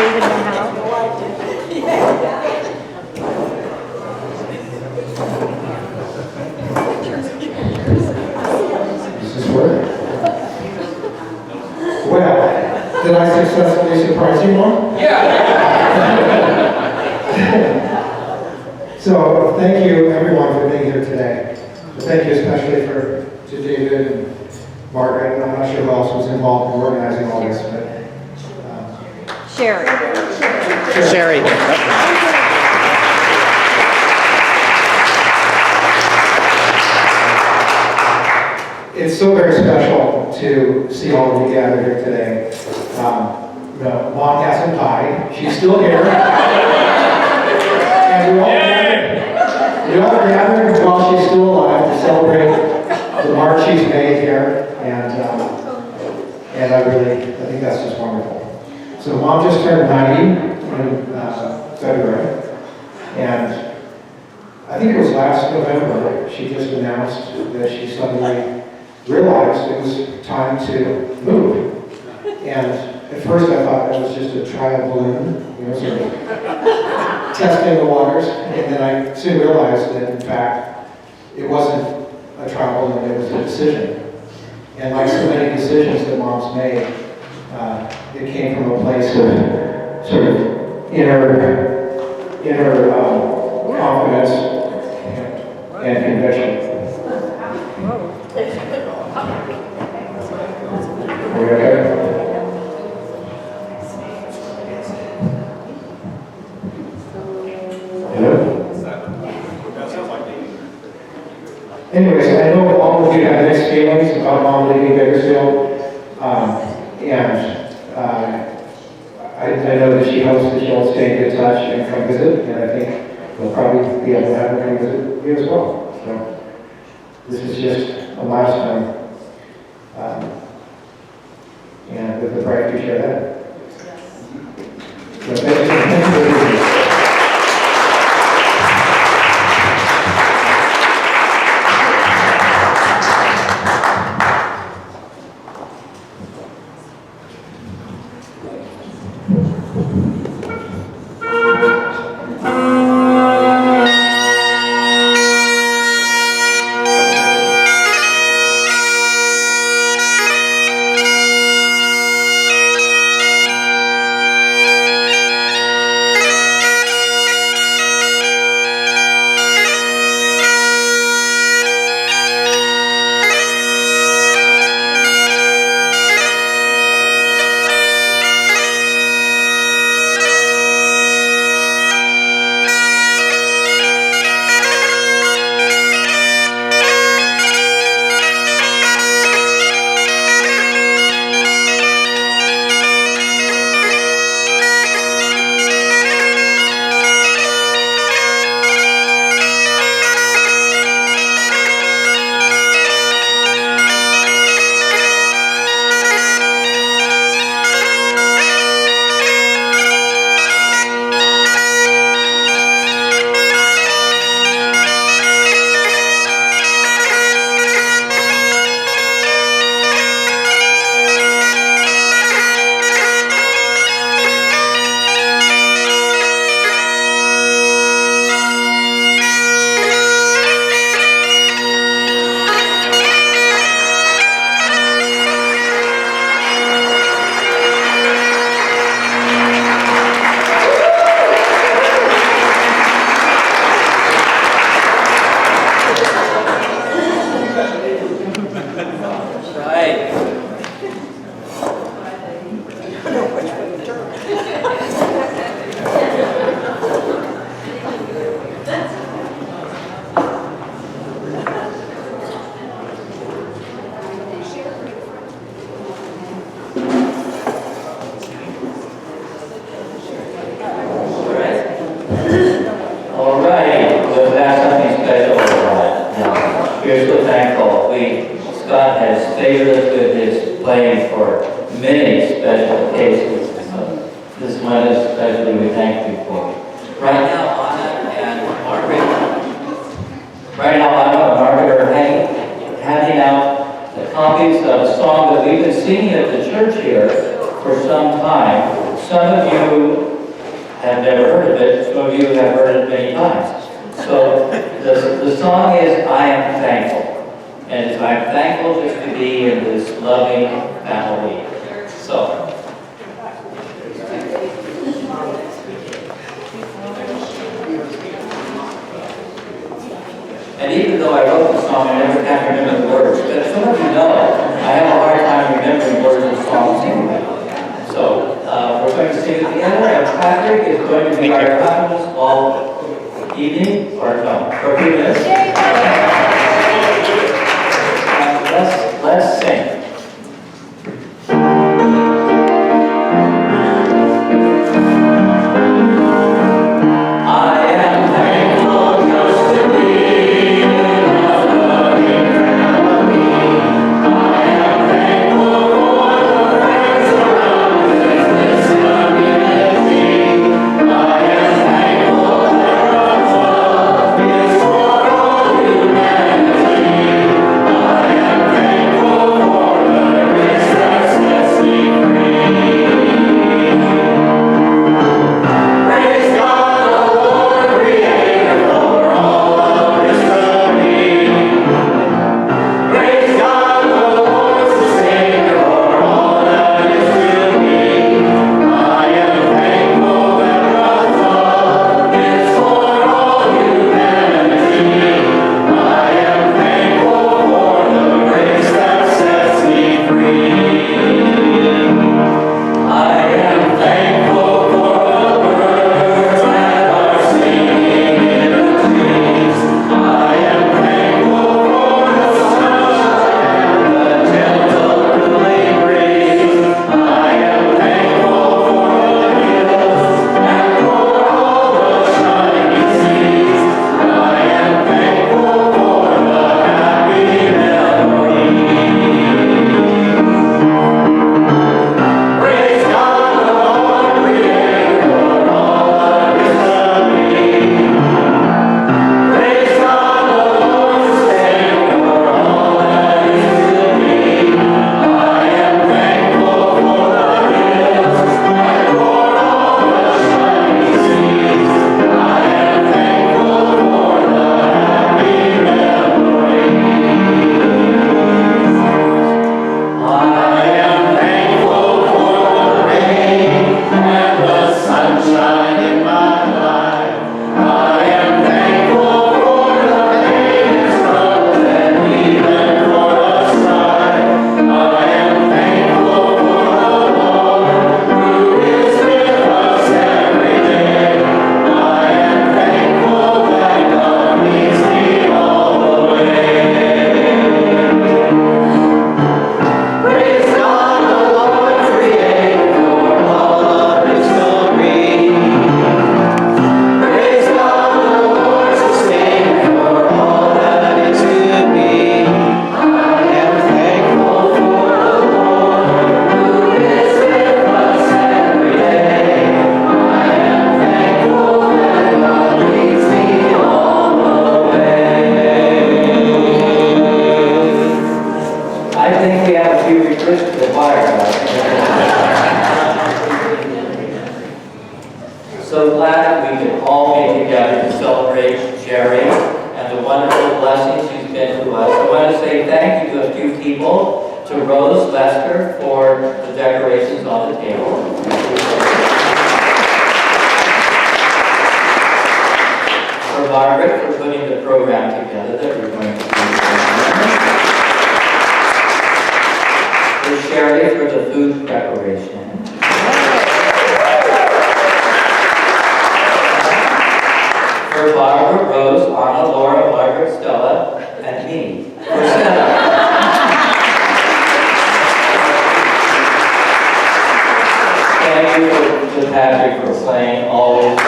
even know how. This is working. Well, did I successfully surprise you, Mom? Yeah. So, thank you everyone for being here today. Thank you especially to David and Margaret. I'm not sure who else was involved in organizing all this, but Sherry. Sherry. it's so very special to see all of you gathered here today. Mom hasn't died. She's still here. And we all gathered while she's still alive to celebrate the mark she's made here. And I think that's just wonderful. So Mom just turned 90 in February. And I think it was last November, she just announced that she suddenly realized it was time to move. And at first I thought it was just a trial balloon, sort of testing the waters. And then I soon realized that in fact, it wasn't a trial balloon, it was a decision. And like so many decisions that Mom's made, it came from a place of sort of inner confidence and conviction. Are we okay? Anyways, I know all of you have mixed feelings about Mom leaving Bakersfield, I know that she hopes that you'll stay in good touch and come visit, and I think we'll probably be able to have her come visit you as well. So this is just a milestone, and with the pride to share that. So thank you for being here. Scott has favored us with his playing for many special occasions. So this one especially we thank you for. Right now, Anna and Margaret are handing out the copies of a song that we've been singing at the church here for some time. Some of you have never heard of it, some of you have heard it many times. So the song is I Am Thankful. And I'm thankful just to be in this loving family. So. And even though I wrote the song, I never can remember the words. But some of you know, I have a hard time remembering words of songs anyway. So we're going to sing it together, and Patrick is going to be our accompanist all evening, or no, for a few minutes. And let's sing. So glad we could all be together to celebrate Jerry and the wonderful blessings she's been to us. I want to say thank you to a few people, to Rose Lester for the decorations on the table. For Margaret for putting the program together that we're going to do. For Sherry for the food preparation. For Barbara, Rose, Anna, Laura, Margaret, Stella, and me. For Stella. Thank you to Patrick for playing always.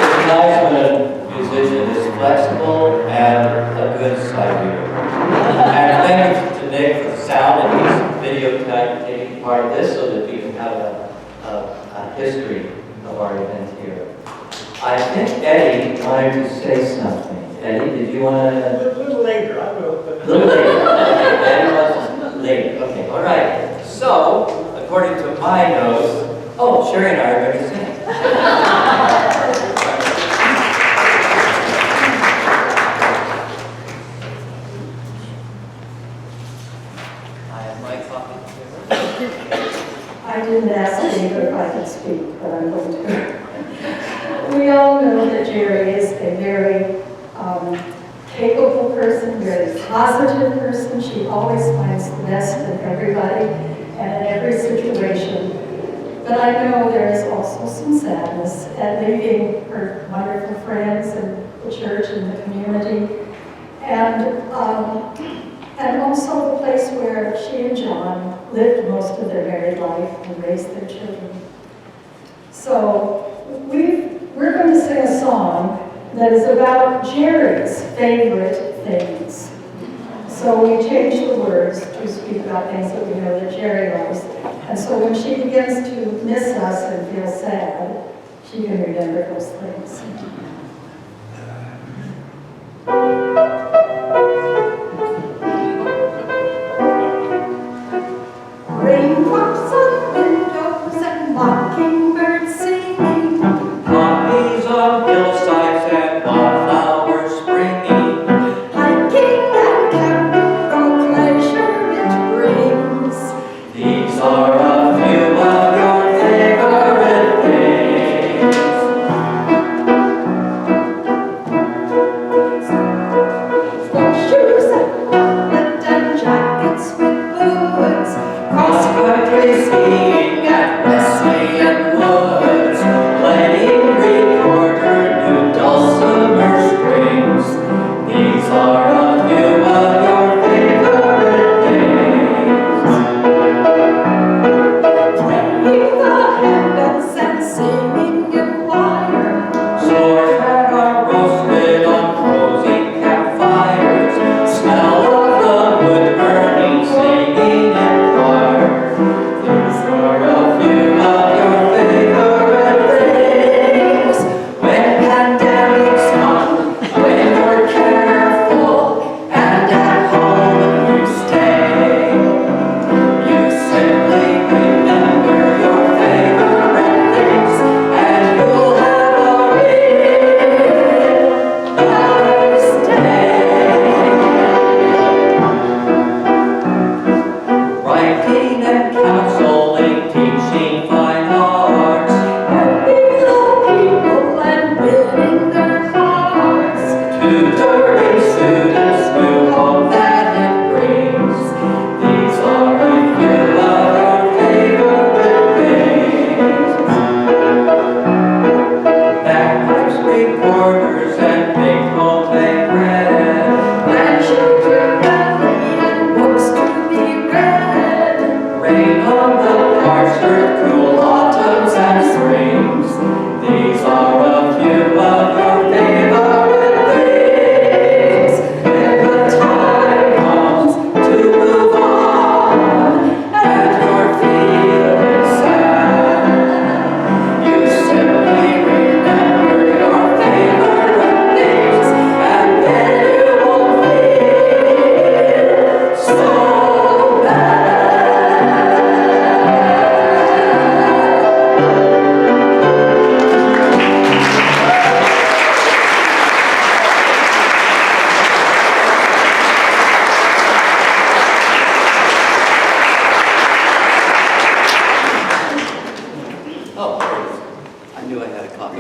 It's nice when a musician is flexible and a good sidereader. And thank you to Nick for the sound and his video tonight taking part of this so that we can have a history of our event here. I think Eddie wanted to say something. Eddie, did you want to? A little later, I will. A little later. Eddie wants to late. Okay, all right. So, according to my notes, oh, Sherry and I are going to sing. I have my copy here. I didn't ask David if I could speak, but I'm going to. We all know that Jerry is a very capable person, very positive person. She always finds the best in everybody and in every situation. But I know there is also some sadness at leaving her wonderful friends and the church and the community. And also the place where she and John lived most of their married life and raised their children. So we're going to sing a song that is about Jerry's favorite things. So we changed the words to speak about things that we know that Jerry loves. And so when she begins to miss us and feel sad, she can remember those things. Raindrops on windows and mockingbirds singing. Poppies on hillsides and wildflowers springing. Hiking and camping, all pleasure it brings. These are a few of your favorite things. Snowshoes and helmet and jackets with boots. Cross-country skiing at Wesleyan Woods. Playing recorder, new dulcimer strings. These are a few of your favorite things. Playing the handbells and singing in choir. S'mores that are roasted on cozy campfires. Smell of the wood burning, singing in choir. These are a few of your favorite things. When pandemics come, when you're careful, and at home you stay, you simply remember your favorite things, and you'll have a real nice day. Writing and counseling, teaching fine arts, Helping the people and winning their hearts. tutoring students, new hope that it brings. These are a few of your favorite things. Bagpipes, recorders, and baked homemade bread. Grandchildren gathering and books to be read. Rain on the parched earth, cool autumns and springs. These are a few of your favorite things. When the time comes to move on, and you're feeling sad, you simply remember your favorite things, and then you won't feel so bad. Oh, I knew I had a copy.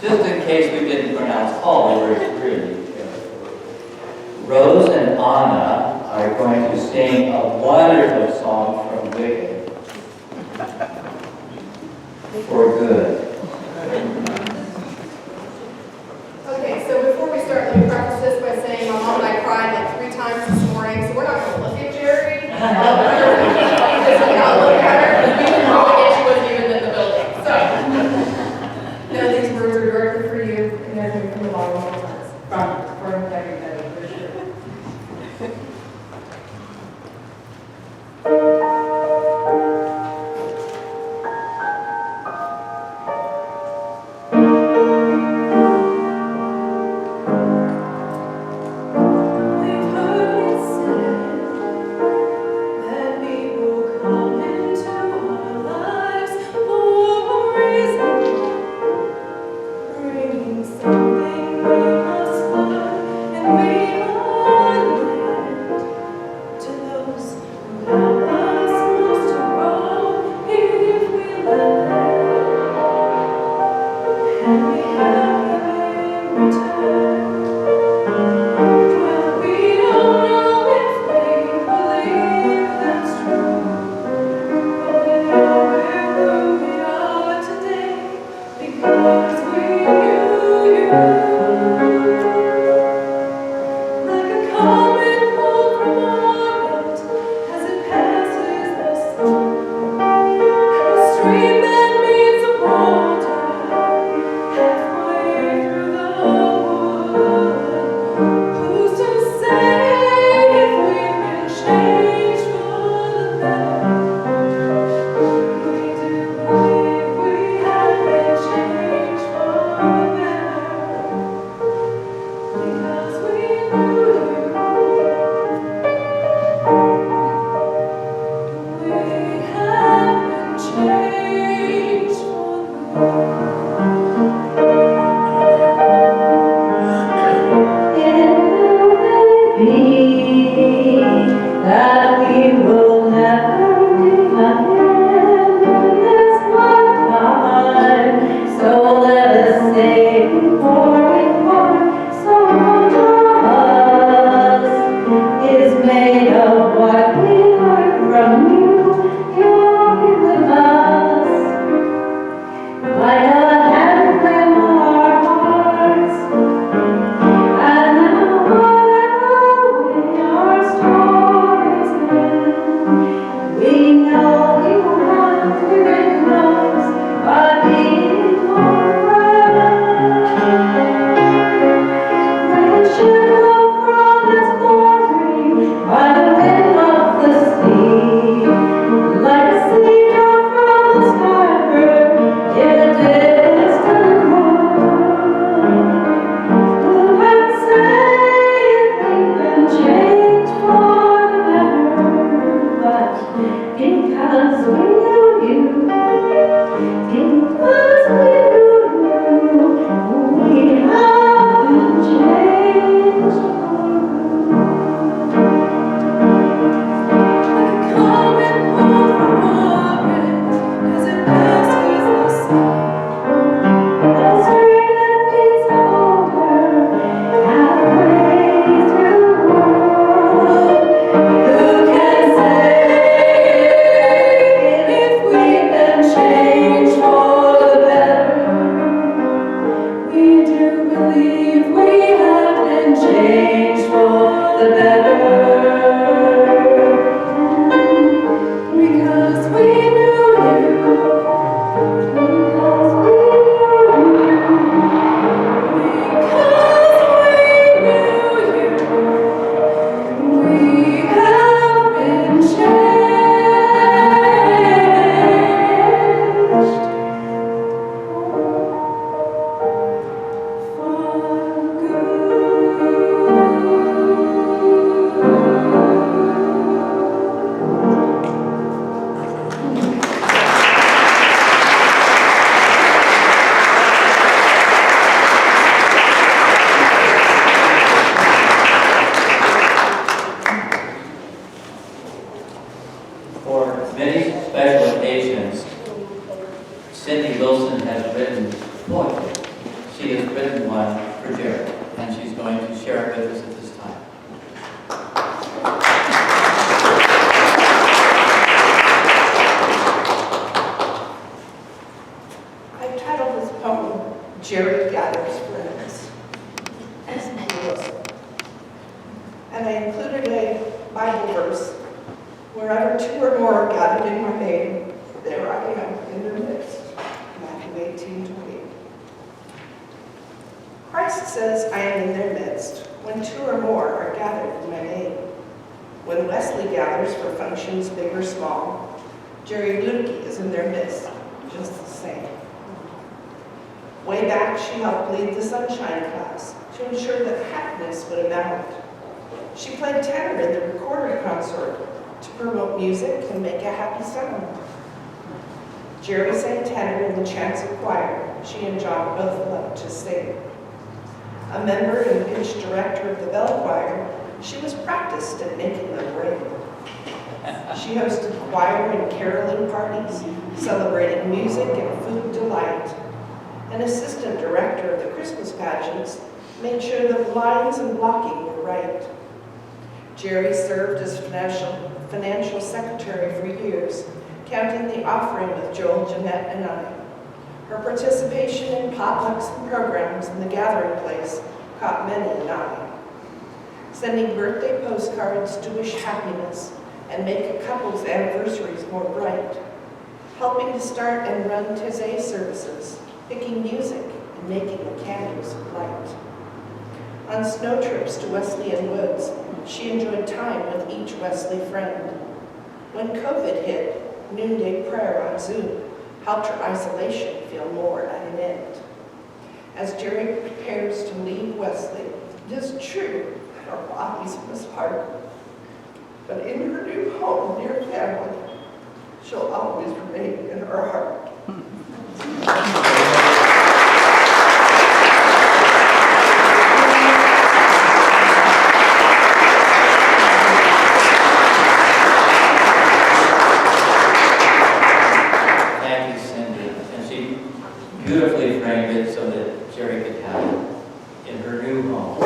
Just in case we didn't pronounce all the words really. Rose and Anna are going to sing a wonderful song from Wicked. For good. Okay, so before we start, let me preface this by saying my mom and I cried like 3 times this morning, so we're not going to look at Jerry. Because we got to look at her, because we can probably get she wasn't even in the building. So, no, these words are directly for you, and they're from the bottom of our hearts. From everybody, for sure. We've heard it Jerry gathers friends. And I included a Bible verse. Wherever two or more are gathered in my name, there I am in their midst. Matthew 18:20. Christ says I am in their midst when two or more are gathered in my name. When Wesley gathers for functions big or small, Jerry Ludeke is in their midst, just the same. Way back, she helped lead the Sunshine class to ensure that happiness would abound. She played tenor in the recorded consort to promote music and make a happy sound. Jerry sang tenor in the chancel choir. She and John both loved to sing. A member and pitch director of the bell choir, she was practiced at making them ring. She hosted choir and caroling parties, celebrating music and food delight. An assistant director of the Christmas pageants made sure the lines and blocking were right. Jerry served as financial secretary for years, counting the offering with Joel, Jeanette, and I. Her participation in potlucks and programs in the gathering place caught many an eye. Sending birthday postcards to wish happiness and make a couple's anniversaries more bright. Helping to start and run Taizé services, picking music and making the candles light. On snow trips to Wesleyan Woods, she enjoyed time with each Wesley friend. When COVID hit, noonday prayer on Zoom helped her isolation feel more at an end. As Jerry prepares to leave Wesley, it is true that our bodies must part, but in her new home near family, she'll always remain in her heart. Beautifully framed it so that Jerry could have it in her new home.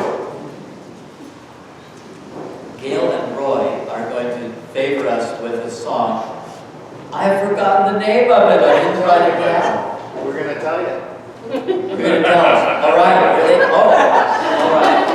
Gail and Roy are going to favor us with a song. I've forgotten the name of it. I didn't write it down. We're going to tell you. You're going to tell us. All right. Really? Oh, all right.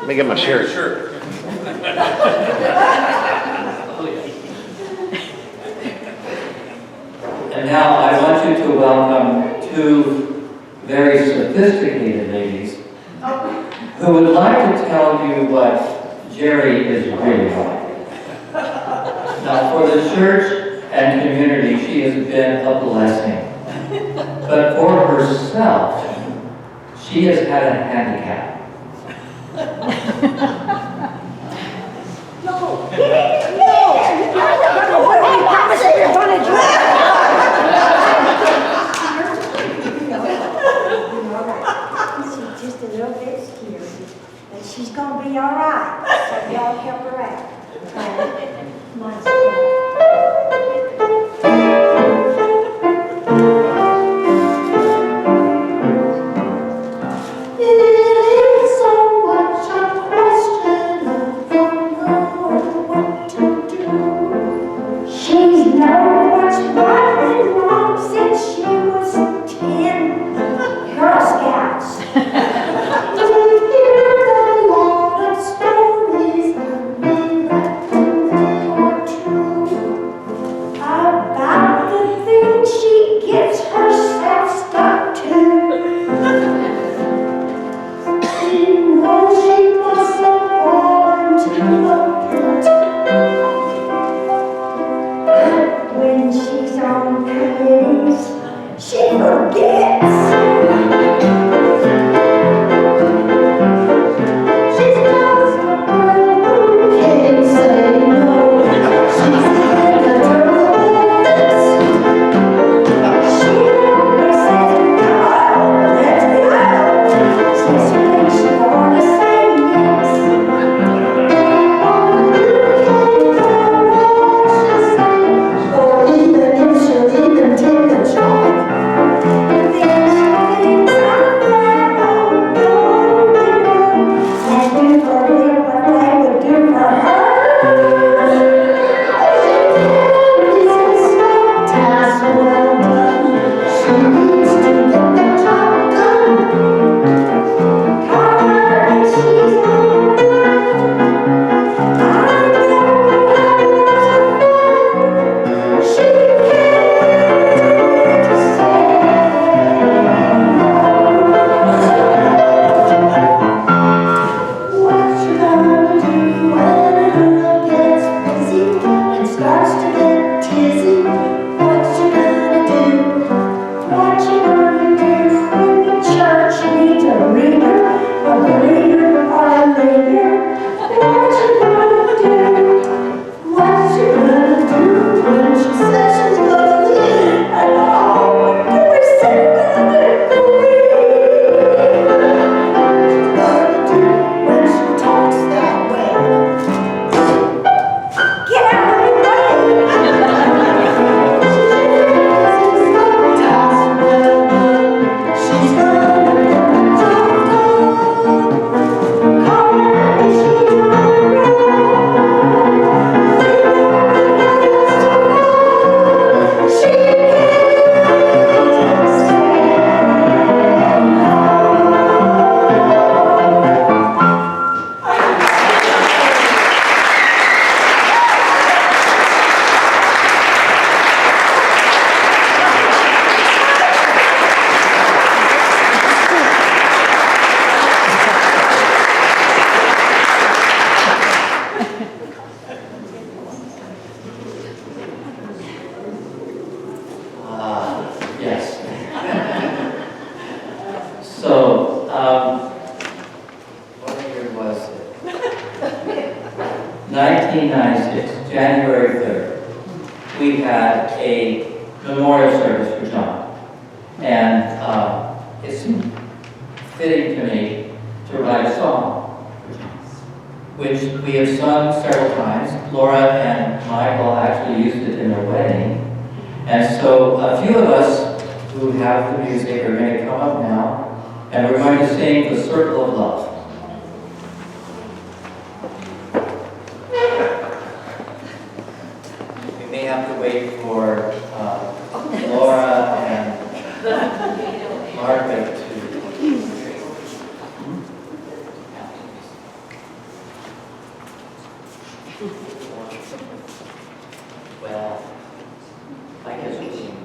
Let me get my shirt. And now I want you to welcome two very sophisticated ladies who would like to tell you what Jerry is really like. Now, for the church and community, she has been a blessing. But for herself, she has had a handicap. What are you promising you're going to do? 1996, January 3rd, we had a memorial service for John. And it's fitting to me to write a song, which we have sung several times. Laura and Michael actually used it in their wedding. And so a few of us who have the music are going to come up now, and we're going to sing The Circle of Love. We may have to wait for Laura and Margaret to... Well, I guess we can...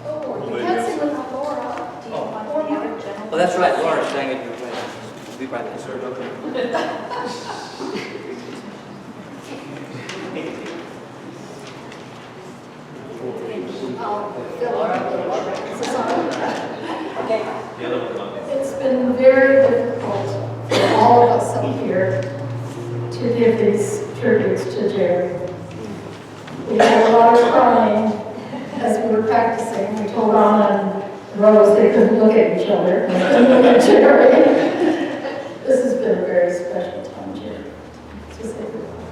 Oh, you can't sing without Laura. Do you want the other gentleman? Well, that's right, Laura sang it your way. We'll be right there. It's been very difficult for all of us up here to give these tributes to Jerry. We had a lot of crying as we were practicing. We told Anna and Rose they couldn't look at each other. And they couldn't look at Jerry. This has been a very special time, Jerry. So say goodbye.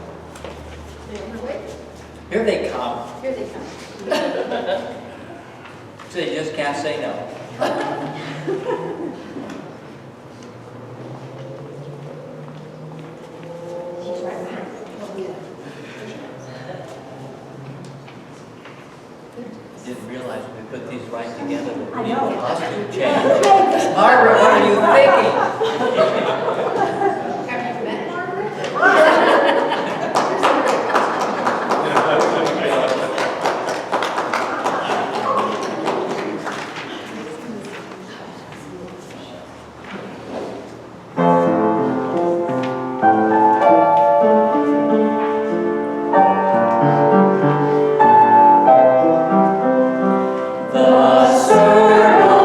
Here they come. Here they come. So you just can't say no. Didn't realize we put these right together. I know. Costume change. Margaret, what are you thinking? Have you met Margaret? The circle of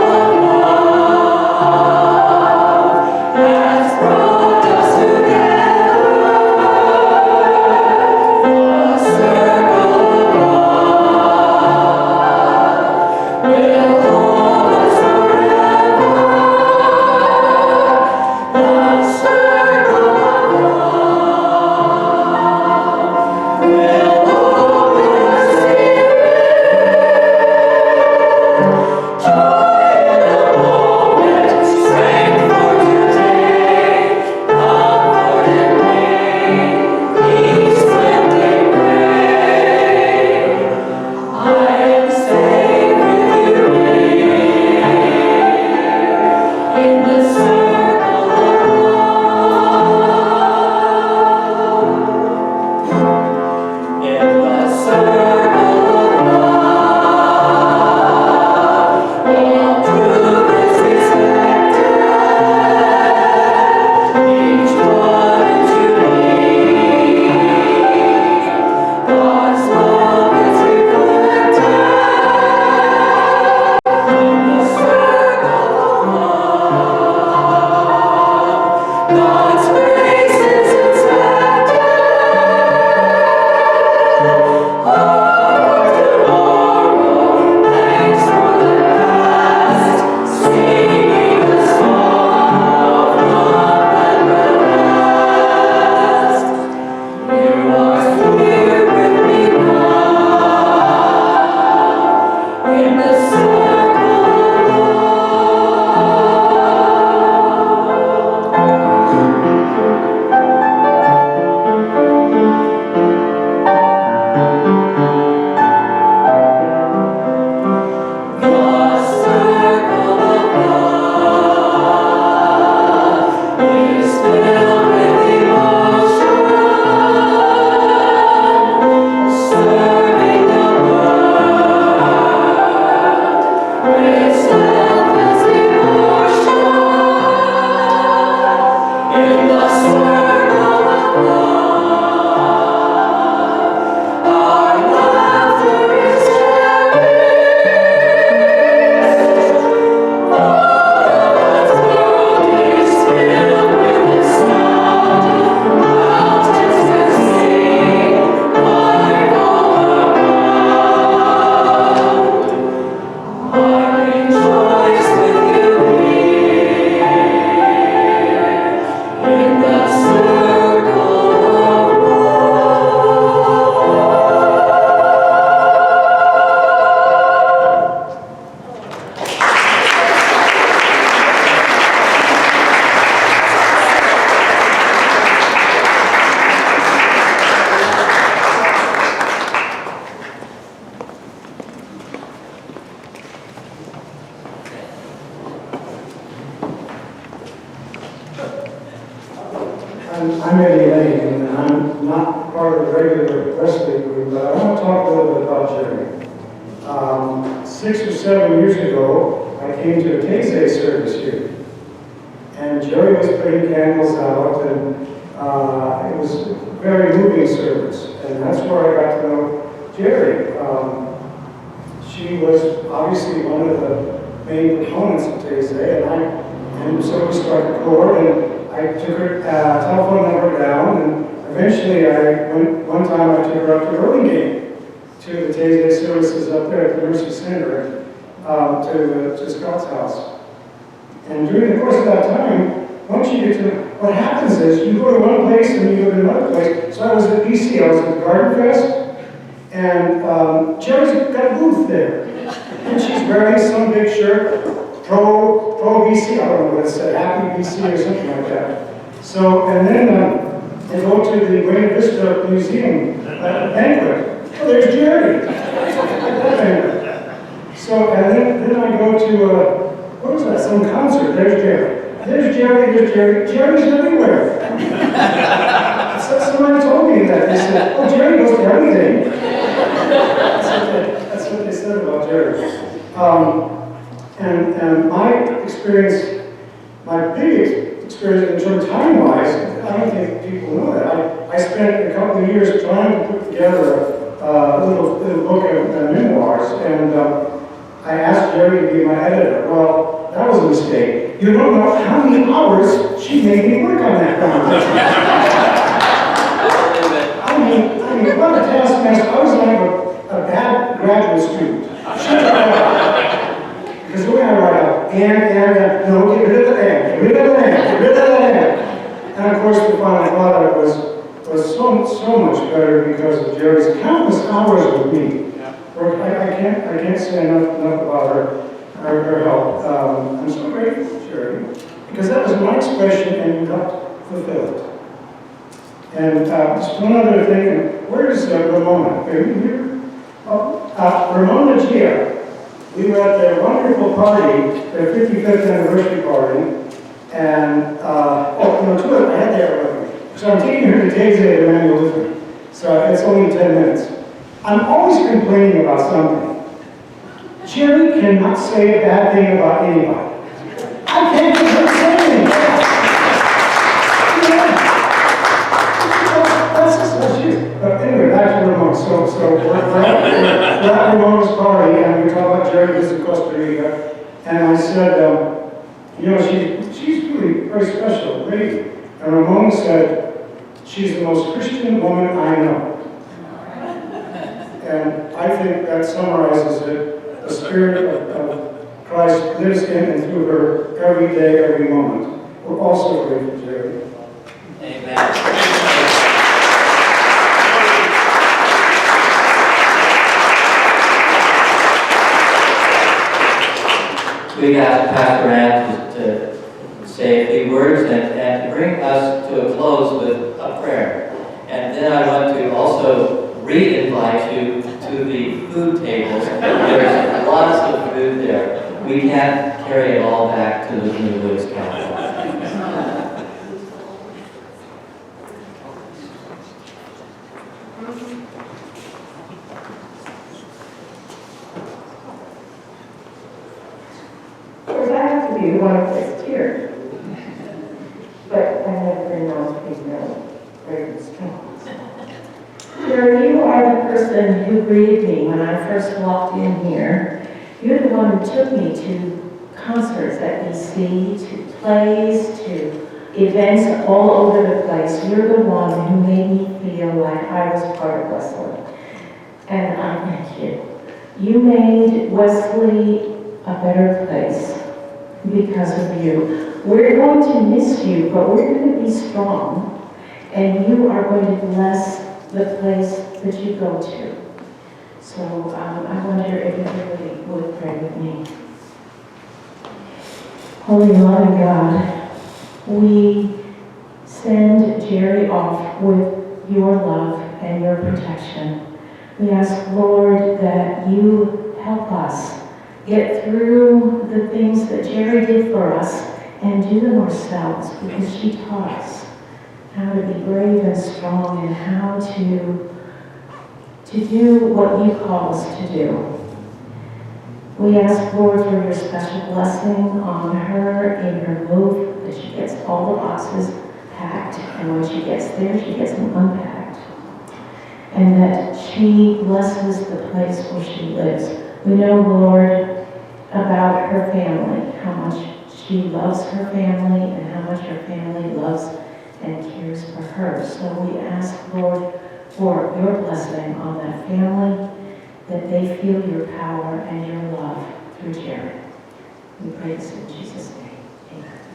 love has brought I'm Eddie Lane, and I'm not part of the regular Wesley group, but I want to talk a little bit about Jerry. 6 or 7 years ago, I came to a Taizé service here, and Jerry was putting candles out, and it was a very moving service, and that's where I got to know Jerry. She was obviously one of the main proponents of Taizé, and so we started court, and I took her telephone number down, and eventually one time I took her up to Burlingame, to the Taizé services up there at the Mercy Center, to Scott's house. And during the course of that time, once you get to, what happens is you go to one place and you go to another place. So I was at BC, I was at the Garden Fest, and Jerry's got a booth there. And she's wearing some big shirt, pro BC, I don't know what it said, Happy BC or something like that. So, and then they go to the Buena Vista Museum banquet. Oh, there's Jerry. So, and then I go to, what was that, some concert, there's Jerry. There's Jerry, Jerry's everywhere. So somebody told me that, they said, oh, Jerry goes to everything. That's what they said about Jerry. And my experience, my big experience in terms of time-wise, I don't think people know that. I spent a couple of years trying to put together a little book of memoirs, and I asked Jerry to be my editor. Well, that was a mistake. You don't know how many hours she made me work on that project. I mean, what a taskmaster. I was like a bad graduate student. Because the way I write out, no, get rid of the and, get rid of the and, get rid of the and. And of course, the final product was so much better because of Jerry's countless hours with me. I can't say enough about her help. I'm so grateful, Jerry, because that was my expression and you got fulfilled. And just one other thing, where's Ramona? Are you here? Ramona Gia. We were at their wonderful party, their 55th anniversary party, and, I had there with me. So I'm taking her to Taizé to Emmanuel with me. So it's only 10 minutes. I'm always complaining about something. Jerry cannot say a bad thing about anybody. I can't get her to say anything. That's just what she is. But anyway, back to Ramona. So we're at Ramona's party, and we talk about Jerry visiting Costa Rica. And I said, she's really very special, lady. And Ramona said, she's the most Christian woman I know. And I think that summarizes it. The Spirit of Christ lives in and through her every day, every moment. We're also grateful, Jerry. Amen. We asked Pastor Ann to say a few words and to bring us to a close with a prayer. And then I want to also re-invite you to the food tables. There's lots of food there. We can't carry it all back to the New Woods Council. Of course, I have to be the one who plays here. But I never been known to be very strong. Jerry, you are the person who greeted me when I first walked in here. You're the one who took me to concerts at BC, to plays, to events all over the place. You're the one who made me feel like I was part of Wesley. And I thank you. You made Wesley a better place because of you. We're going to miss you, but we're going to be strong. And you are going to bless the place that you go to. So I wonder if everybody would pray with me. Holy loving God, we send Jerry off with your love and your protection. We ask, Lord, that you help us get through the things that Jerry did for us and do them ourselves because she taught us. how to be brave and strong, and how to do what you call us to do. We ask, Lord, for your special blessing on her in her move, that she gets all the boxes packed, and when she gets there, she gets them unpacked. And that she blesses the place where she lives. We know, Lord, about her family, how much she loves her family and how much her family loves and cares for her. So we ask, Lord, for your blessing on that family, that they feel your power and your love through Jerry. We pray this in Jesus' name.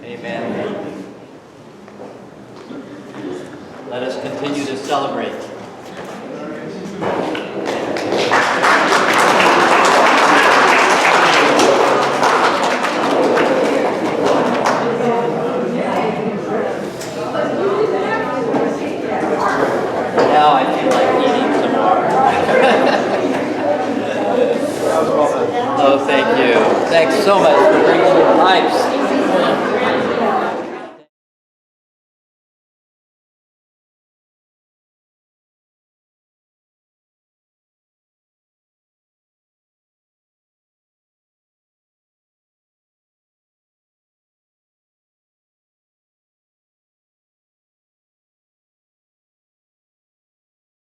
Amen. Amen. Let us continue to celebrate. Now I feel like eating some more. Oh, thank you. Thanks so much for bringing your pipes.